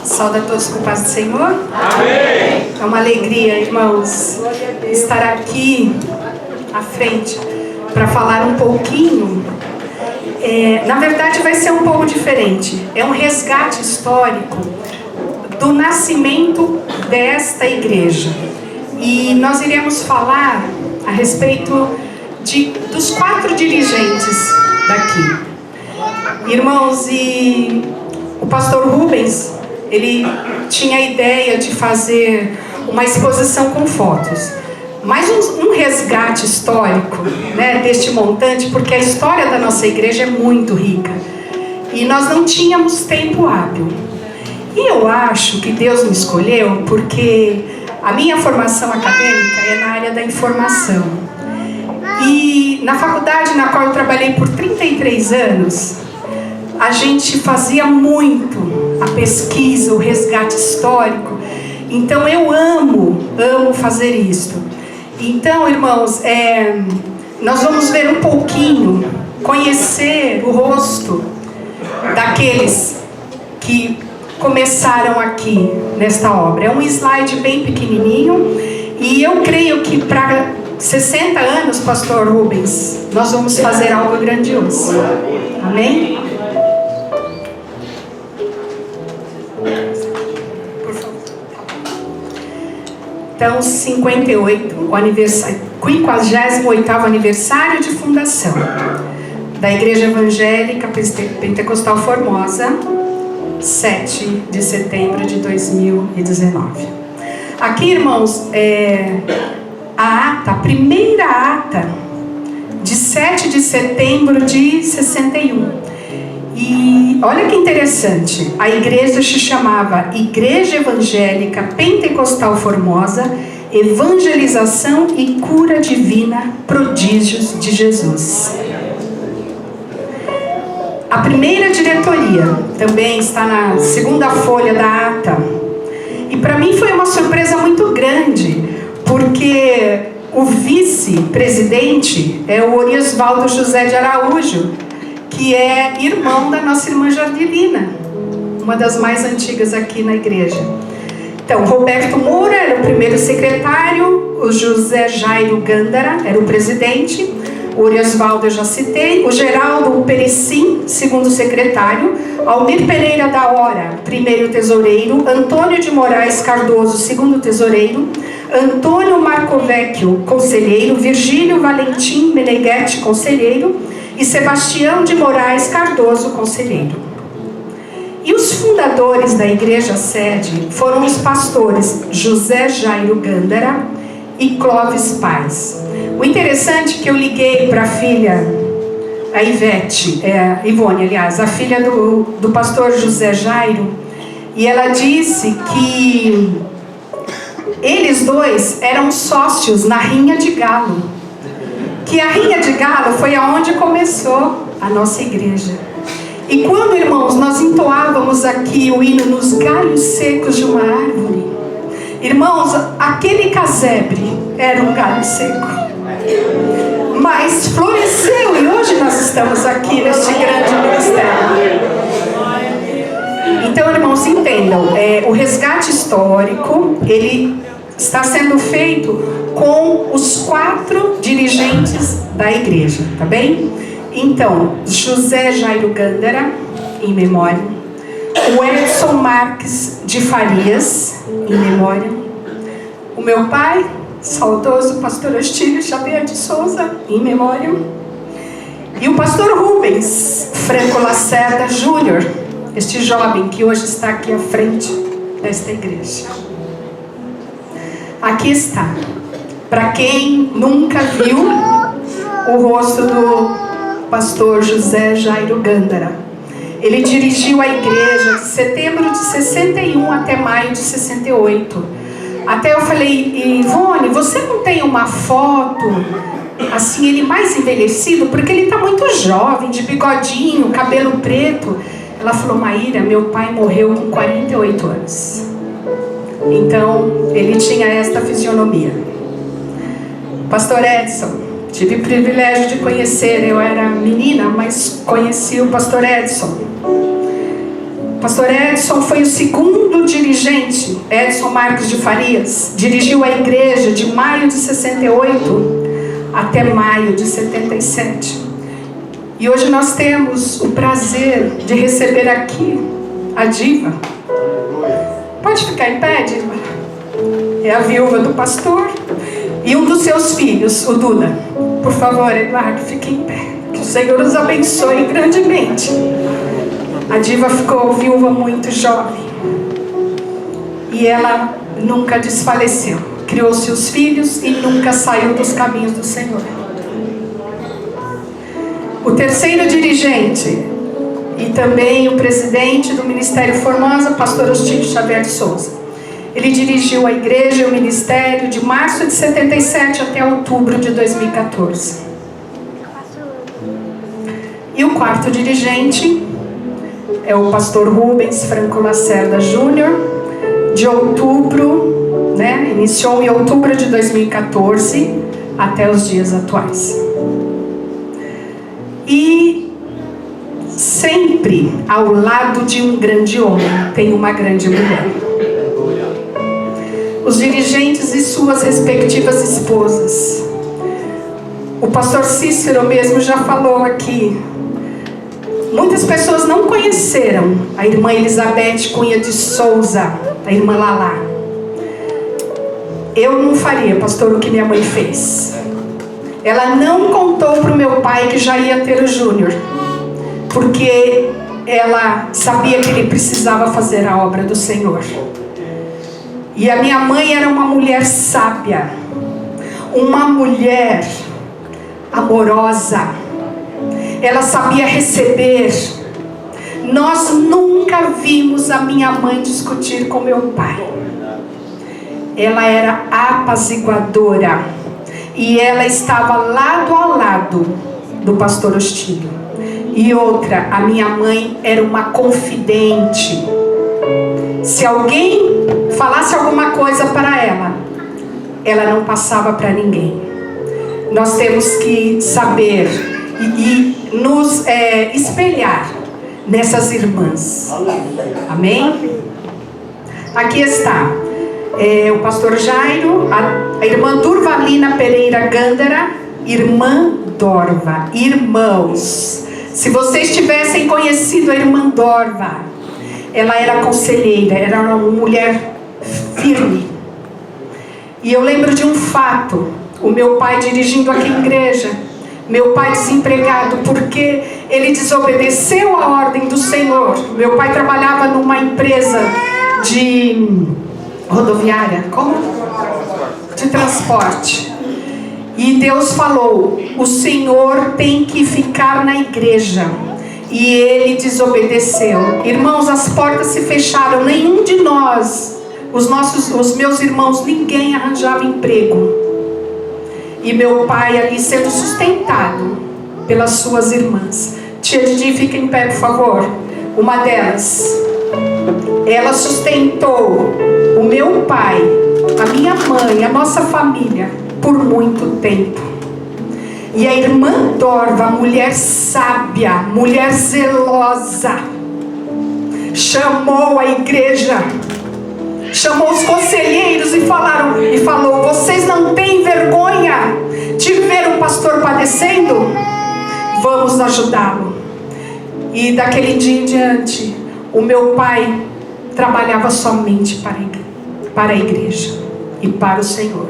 Saúde a todos com a paz do Senhor. Amém. É uma alegria, irmãos, estar aqui à frente para falar um pouquinho. Na verdade, vai ser um pouco diferente. É um resgate histórico do nascimento desta igreja. E nós iremos falar a respeito dos 4 dirigentes daqui. Irmãos, e o pastor Rubens, ele tinha a ideia de fazer uma exposição com fotos. Mas um resgate histórico, né, deste montante, porque a história da nossa igreja é muito rica. E nós não tínhamos tempo hábil. E eu acho que Deus me escolheu porque a minha formação acadêmica é na área da informação. E na faculdade na qual eu trabalhei por 33 anos, a gente fazia muito a pesquisa, o resgate histórico. Então eu amo fazer isso. Então, irmãos, nós vamos ver um pouquinho, conhecer o rosto daqueles que começaram aqui nesta obra. É um slide bem pequenininho e eu creio que para 60 anos, pastor Rubens, nós vamos fazer algo grandioso. Amém? Por favor. Então, 58, o 58º aniversário de fundação da Igreja Evangélica Pentecostal Formosa, 7 de setembro de 2019. Aqui, irmãos, a primeira ata de 7 de setembro de 61. E olha que interessante, a igreja se chamava Igreja Evangélica Pentecostal Formosa, Evangelização e Cura Divina, Prodígios de Jesus. A primeira diretoria também está na segunda folha da ata. E para mim foi uma surpresa muito grande, porque o vice-presidente é o Oriosvaldo José de Araújo, que é irmão da nossa irmã Jardilina, uma das mais antigas aqui na igreja. Então, Roberto Moura era o primeiro secretário, o José Jairo Gândara era o presidente, o Oriosvaldo eu já citei, o Geraldo Perecim, segundo secretário, Almir Pereira da Hora, primeiro tesoureiro, Antônio de Moraes Cardoso, segundo tesoureiro, Antônio Marcovecchio, conselheiro, Virgílio Valentim Meneghetti, conselheiro, e Sebastião de Moraes Cardoso, conselheiro. E os fundadores da igreja sede foram os pastores José Jairo Gândara e Clóvis Paz. O interessante é que eu liguei para a filha, a Ivone, aliás, a filha do pastor José Jairo, e ela disse que eles dois eram sócios na Rinha de Galo. Que a Rinha de Galo foi aonde começou a nossa igreja. E quando, irmãos, nós entoávamos aqui o hino nos galhos secos de uma árvore, irmãos, aquele casebre era um galho seco, mas floresceu e hoje nós estamos aqui neste grande ministério. Então, irmãos, entendam, o resgate histórico, ele está sendo feito com os 4 dirigentes da igreja, tá bem? Então, José Jairo Gândara, em memória, o Edson Marques de Farias, em memória, o meu pai, saudoso pastor Ostílio Xavier de Souza, em memória, e o pastor Rubens Franco Lacerda Júnior, este jovem que hoje está aqui à frente desta igreja. Aqui está. Para quem nunca viu o rosto do pastor José Jairo Gândara, ele dirigiu a igreja de setembro de 61 até maio de 68. Até eu falei, Ivone, você não tem uma foto, assim, ele mais envelhecido? Porque ele está muito jovem, de bigodinho, cabelo preto. Ela falou, Maíra, meu pai morreu com 48 anos. Então, ele tinha esta fisionomia. Pastor Edson, Tive o privilégio de conhecer, eu era menina, mas conheci o pastor Edson. O pastor Edson foi o segundo dirigente, Edson Marques de Farias, dirigiu a igreja de maio de 68 até maio de 77. E hoje nós temos o prazer de receber aqui a Diva. Pode ficar em pé, Diva? É a viúva do pastor e um dos seus filhos, o Duda. Por favor, Eduardo, fique em pé. Que o Senhor os abençoe grandemente. A Diva ficou viúva muito jovem. E ela nunca desfaleceu. Criou seus filhos e nunca saiu dos caminhos do Senhor. O terceiro dirigente e também o presidente do Ministério Formosa, pastor Agostinho Xavier de Souza. Ele dirigiu a igreja e o ministério de março de 77 até outubro de 2014. E o quarto dirigente é o pastor Rubens Franco Lacerda Júnior, de outubro, iniciou em outubro de 2014 até os dias atuais. E sempre ao lado de um grande homem tem uma grande mulher. Os dirigentes e suas respectivas esposas. O pastor Cícero mesmo já falou aqui. Muitas pessoas não conheceram a irmã Elizabeth Cunha de Souza, a irmã Lala. Eu não faria, pastor, o que minha mãe fez. Ela não contou para o meu pai que já ia ter o Júnior, porque ela sabia que ele precisava fazer a obra do Senhor. E a minha mãe era uma mulher sábia, uma mulher amorosa. Ela sabia receber. Nós nunca vimos a minha mãe discutir com meu pai. Ela era apaziguadora. E ela estava lado a lado do pastor Agostinho. E outra, a minha mãe era uma confidente. Se alguém falasse alguma coisa para ela, ela não passava para ninguém. Nós temos que saber e nos espelhar nessas irmãs. Amém? Aqui está o pastor Jairo, a irmã Durvalina Pereira Gândara, irmã Dorva. Irmãos, se vocês tivessem conhecido a irmã Dorva, ela era conselheira, era uma mulher firme. E eu lembro de um fato, o meu pai dirigindo aqui a igreja, meu pai desempregado, porque ele desobedeceu a ordem do Senhor. Meu pai trabalhava numa empresa de rodoviária, como? De transporte. E Deus falou, o Senhor tem que ficar na igreja. E ele desobedeceu. Irmãos, as portas se fecharam. Nenhum de nós, os meus irmãos, ninguém arranjava emprego. E meu pai ali sendo sustentado pelas suas irmãs. Tia Didi, fica em pé, por favor. Uma delas, ela sustentou o meu pai, a minha mãe, a nossa família por muito tempo. E a irmã Dorva, mulher sábia, mulher zelosa, chamou a igreja, chamou os conselheiros e falou: vocês não têm vergonha de ver o pastor padecendo? Vamos ajudá-lo. E daquele dia em diante, o meu pai trabalhava somente para a igreja e para o Senhor.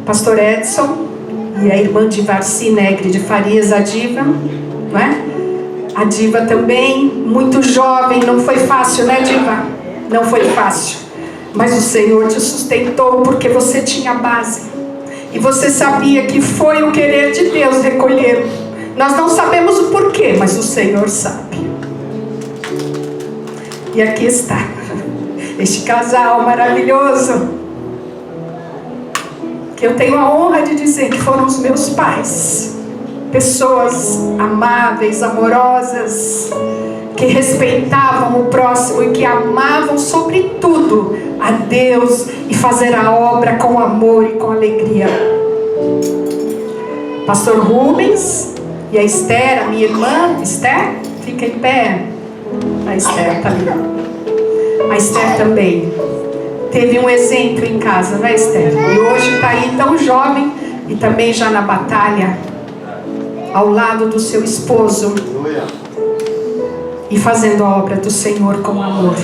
Pastor Edson e a irmã Divarci Negre de Farias, a Diva, não é? A Diva também, muito jovem, não foi fácil, né, Diva? Não foi fácil. Mas o Senhor te sustentou porque você tinha base. E você sabia que foi o querer de Deus recolher. Nós não sabemos o porquê, mas o Senhor sabe. E aqui está, este casal maravilhoso, que eu tenho a honra de dizer que foram os meus pais. Pessoas amáveis, amorosas, que respeitavam o próximo e que amavam sobretudo a Deus. Deus e fazer a obra com amor e com alegria. Pastor Rubens e a Esther, a minha irmã, Esther, fica em pé. A Esther está ali. A Esther também teve um exemplo em casa, não é, Esther? E hoje está aí tão jovem e também já na batalha, ao lado do seu esposo e fazendo a obra do Senhor com amor.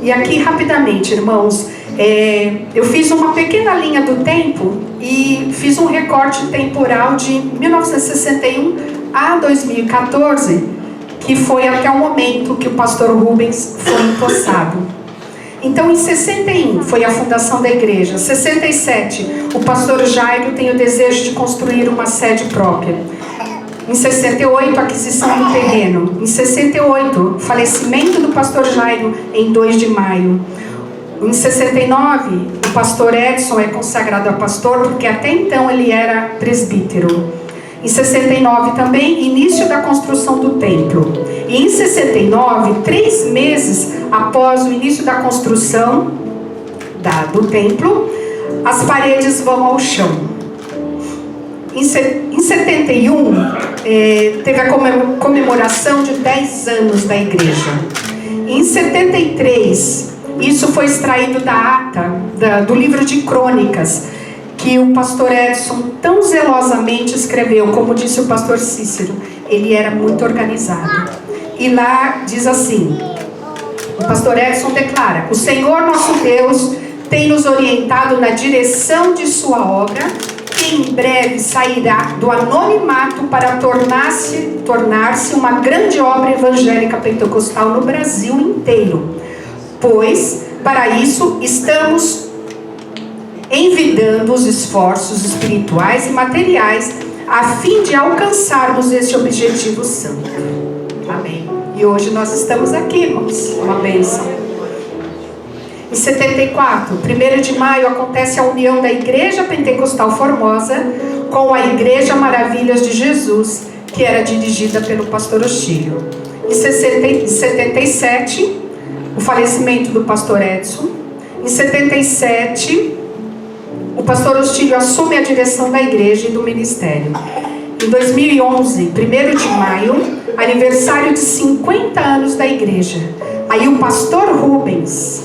E aqui rapidamente, irmãos, eu fiz uma pequena linha do tempo e fiz um recorte temporal de 1961 a 2014, que foi até o momento que o pastor Rubens foi empossado. Então, em 61 foi a fundação da igreja. 67, o pastor Jairo tem o desejo de construir uma sede própria. Em 68, a aquisição do terreno. Em 68, o falecimento do pastor Jairo em 2 de maio. Em 69, o pastor Edson é consagrado a pastor, porque até então ele era presbítero. Em 69 também, início da construção do templo. E em 69, 3 meses após o início da construção do templo, as paredes vão ao chão. Em 71, teve a comemoração de 10 anos da igreja. Em 73, isso foi extraído da ata, do livro de crônicas, que o pastor Edson tão zelosamente escreveu, como disse o pastor Cícero. Ele era muito organizado. E lá diz assim, o pastor Edson declara: o Senhor nosso Deus tem nos orientado na direção de sua obra, que em breve sairá do anonimato para tornar-se uma grande obra evangélica pentecostal no Brasil inteiro. Pois, para isso, estamos envidando os esforços espirituais e materiais a fim de alcançarmos este objetivo santo. Amém. E hoje nós estamos aqui, irmãos. Uma bênção. Em 74, 1º de maio, acontece a união da Igreja Pentecostal Formosa com a Igreja Maravilhas de Jesus, que era dirigida pelo pastor Ostílio. Em 77, o falecimento do pastor Edson. Em 77, o pastor Ostílio assume a direção da igreja e do ministério. Em 2011, 1º de maio, aniversário de 50 anos da igreja. Aí o pastor Rubens,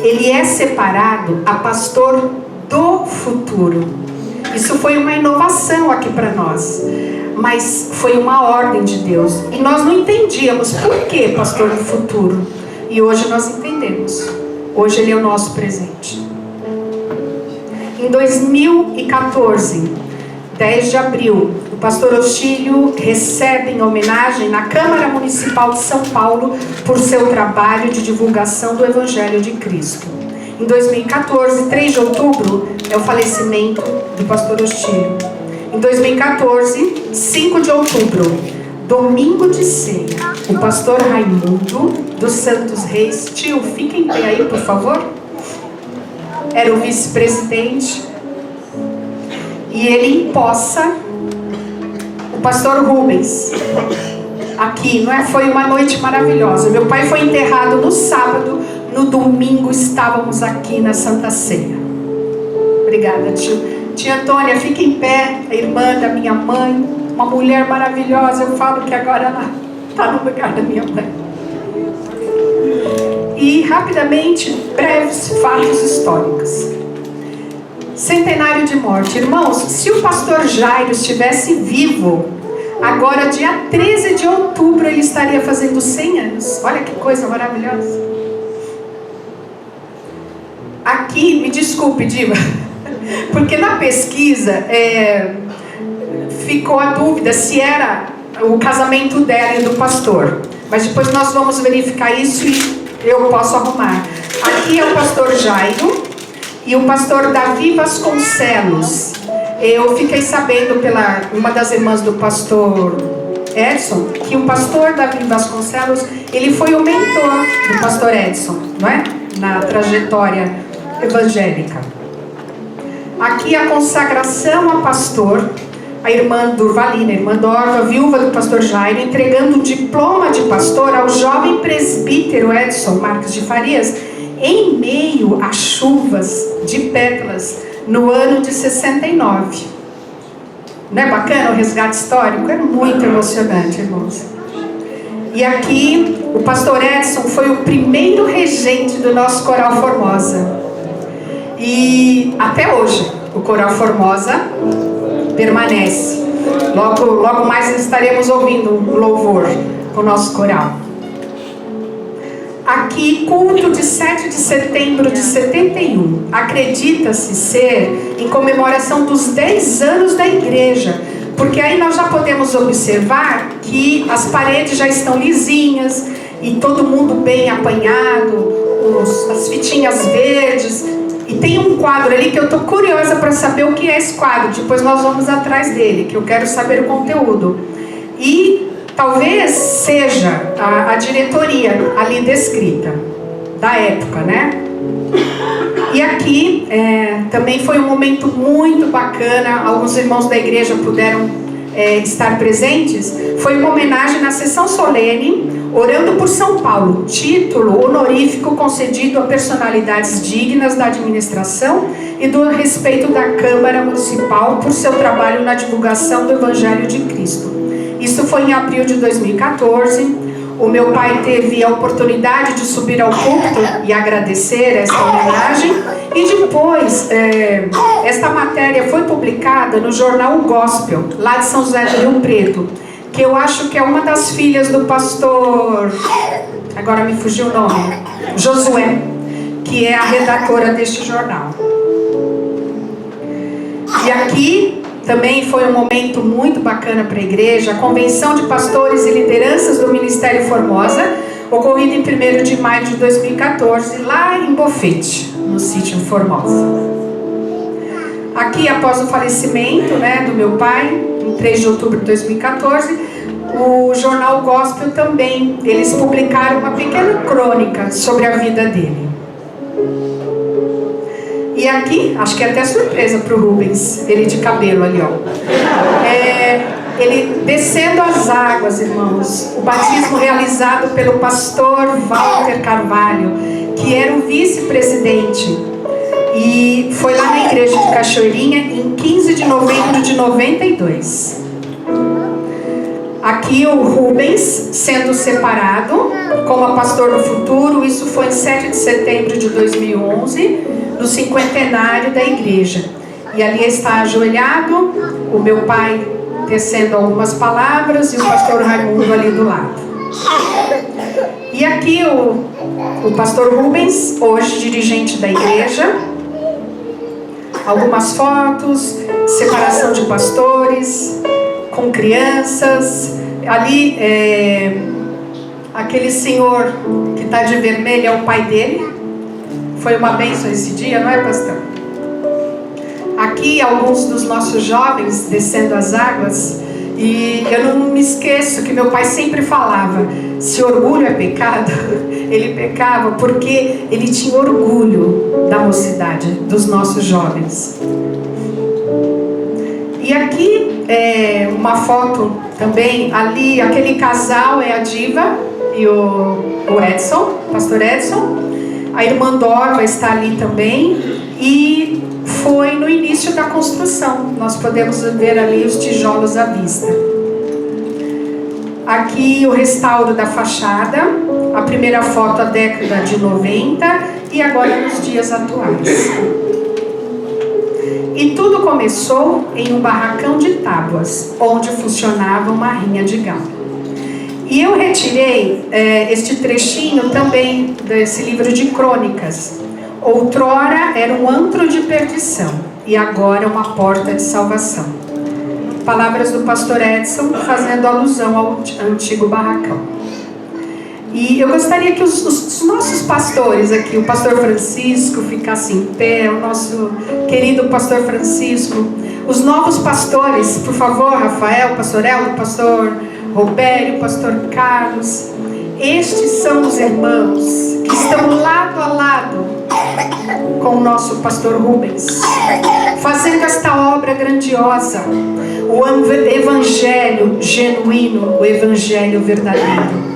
ele é separado a pastor do futuro. Isso foi uma inovação aqui para nós, mas foi uma ordem de Deus. E nós não entendíamos por que pastor do futuro. E hoje nós entendemos. Hoje ele é o nosso presente. Em 2014, 10 de abril, o pastor Ostílio recebe em homenagem na Câmara Municipal de São Paulo por seu trabalho de divulgação do Evangelho de Cristo. Em 2014, 3 de outubro, é o falecimento do pastor Ostílio. Em 2014, 5 de outubro, domingo de ceia, o pastor Raimundo dos Santos Reis, tio, fiquem bem aí, por favor. Era o vice-presidente, e ele empossa o pastor Rubens aqui, não é? Foi uma noite maravilhosa. Meu pai foi enterrado no sábado, no domingo estávamos aqui na Santa Ceia. Obrigada, tio. Tia Antônia, fica em pé, a irmã da minha mãe, uma mulher maravilhosa. Eu falo que agora ela está no lugar da minha mãe. E rapidamente, breves fatos históricos. Centenário de morte. Irmãos, se o pastor Jairo estivesse vivo, agora dia 13 de outubro ele estaria fazendo 100 anos. Olha que coisa maravilhosa. Aqui, me desculpe, Diva, porque na pesquisa ficou a dúvida se era o casamento dela e do pastor. Mas depois nós vamos verificar isso e eu posso arrumar. Aqui é o pastor Jairo e o pastor Davi Vasconcelos. Eu fiquei sabendo pela uma das irmãs do pastor Edson que o pastor Davi Vasconcelos, ele foi o mentor do pastor Edson, não é? Na trajetória evangélica. Aqui a consagração a pastor a irmã Durvalina, a irmã Dorva, viúva do pastor Jairo, entregando o diploma de pastor ao jovem presbítero Edson Marques de Farias, em meio a chuvas de pétalas, no ano de 69. Não é bacana o resgate histórico? É muito emocionante, irmãos. E aqui, o pastor Edson foi o primeiro regente do nosso Coral Formosa. E até hoje, o Coral Formosa permanece. Logo mais estaremos ouvindo um louvor com o nosso coral. Aqui, culto de 7 de setembro de 71. Acredita-se ser em comemoração dos 10 anos da igreja. Porque aí nós já podemos observar que as paredes já estão lisinhas e todo mundo bem apanhado, as fitinhas verdes. E tem um quadro ali que eu estou curiosa para saber o que é esse quadro. Depois nós vamos atrás dele, que eu quero saber o conteúdo. E talvez seja a diretoria ali descrita, da época, né? E aqui também foi um momento muito bacana. Alguns irmãos da igreja puderam estar presentes. Foi uma homenagem na sessão solene, Orando por São Paulo, título honorífico concedido a personalidades dignas da administração e do respeito da Câmara Municipal por seu trabalho na divulgação do Evangelho de Cristo. Isso foi em abril de 2014. O meu pai teve a oportunidade de subir ao púlpito e agradecer esta homenagem. E depois, esta matéria foi publicada no jornal Gospel, lá de São José do Rio Preto, que eu acho que é uma das filhas do pastor, agora me fugiu o nome, Josué, que é a redatora deste jornal. E aqui também foi um momento muito bacana para a igreja, a convenção de pastores e lideranças do Ministério Formosa, ocorrida em 1º de maio de 2014, lá em Bofete, no sítio Formosa. Aqui, após o falecimento do meu pai, em 3 de outubro de 2014, o jornal Gospel também, eles publicaram uma pequena crônica sobre a vida dele. E aqui, acho que é até surpresa para o Rubens, ele de cabelo ali, ó. Ele descendo as águas, irmãos, o batismo realizado pelo pastor Walter Carvalho, que era o vice-presidente, e foi lá na igreja de Cachoeirinha em 15 de novembro de 92. Aqui o Rubens sendo separado como pastor no futuro, isso foi em 7 de setembro de 2011, no cinquentenário da igreja. E ali está ajoelhado, o meu pai tecendo algumas palavras e o pastor Raimundo ali do lado. E aqui o pastor Rubens, hoje dirigente da igreja, algumas fotos, separação de pastores, com crianças. Ali, aquele senhor que está de vermelho é o pai dele. Foi uma bênção esse dia, não é, pastor? Aqui, alguns dos nossos jovens descendo as águas. E eu não me esqueço que meu pai sempre falava: se orgulho é pecado, ele pecava porque ele tinha orgulho da mocidade, dos nossos jovens. E aqui uma foto também, ali aquele casal é a Diva e o Edson, pastor Edson. A irmã Dorva está ali também. E foi no início da construção, nós podemos ver ali os tijolos à vista. Aqui o restauro da fachada, a primeira foto da década de 90 e agora nos dias atuais. E tudo começou em um barracão de tábuas, onde funcionava uma rinha de galo. E eu retirei este trechinho também desse livro de crônicas. Outrora era um antro de perdição, e agora é uma porta de salvação. Palavras do pastor Edson, fazendo alusão ao antigo barracão. E eu gostaria que os nossos pastores aqui, o pastor Francisco ficasse em pé, o nosso querido pastor Francisco, os novos pastores, por favor, Rafael, pastor Eldo, pastor Robério, pastor Carlos. Estes são os irmãos que estão lado a lado com o nosso pastor Rubens, fazendo esta obra grandiosa, o evangelho genuíno, o evangelho verdadeiro.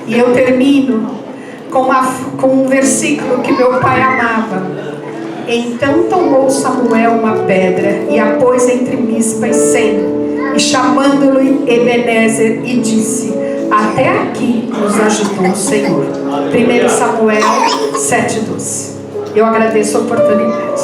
E eu termino com um versículo que meu pai amava. Então tomou Samuel uma pedra e a pôs entre Mispa e Sem, e chamando-lhe Ebenezer, e disse: até aqui nos ajudou o Senhor. 1 Samuel 7:12. Eu agradeço a oportunidade.